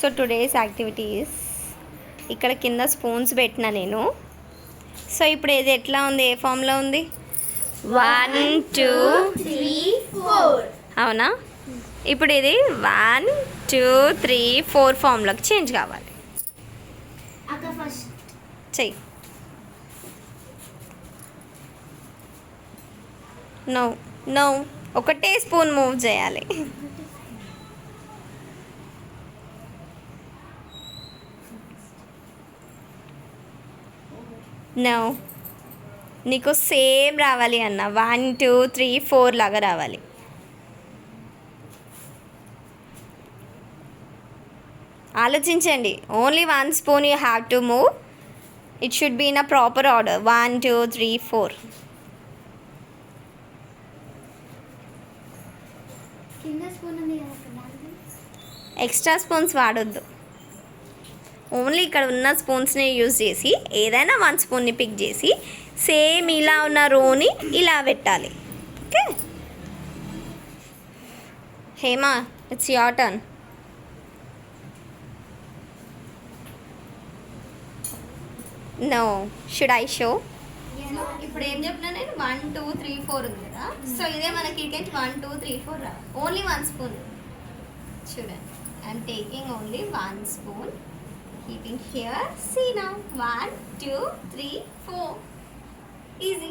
So today's activities ఇక్కడ కింద spoons పెట్టిన నేను. సో ఇప్పుడు ఇది ఎట్లా ఉంది, ఏ ఫామ్లో ఉంది? 1 2 3 4. అవునా? ఇప్పుడు ఇది 1 2 3 4 ఫామ్లోకి చేంజ్ కావాలి. అక్క ఫస్ట్ చెయ్యి. నో నో, ఒకటే స్పూన్ మూవ్ చేయాలి. నో, నీకు సేమ్ రావాలి అన్న. 1 2 3 4 లాగా రావాలి. ఆలోచించండి. Only 1 spoon you have to move. It should be in a proper order. 1 2 3 4. కింద స్పూన్ ఉంది కదా అక్క, ఎక్స్ట్రా స్పూన్స్ వాడొద్దు. ఓన్లీ ఇక్కడ ఉన్న స్పూన్స్ని యూజ్ చేసి ఏదైనా 1 స్పూన్ని పిక్ చేసి సేమ్ ఇలా ఉన్న రోని ఇలా పెట్టాలి. Okay Hema, it's your turn. No, should I show? ఇప్పుడు ఏం చెప్పినా నేను 1 2 3 4 ఉంది కదా. సో ఇదే మనకి ఇక్కడికి 1 2 3 4 రా. Only 1 spoon. చూడండి, I'm taking only 1 spoon. Keeping here. See now. 1 2 3 4. Easy.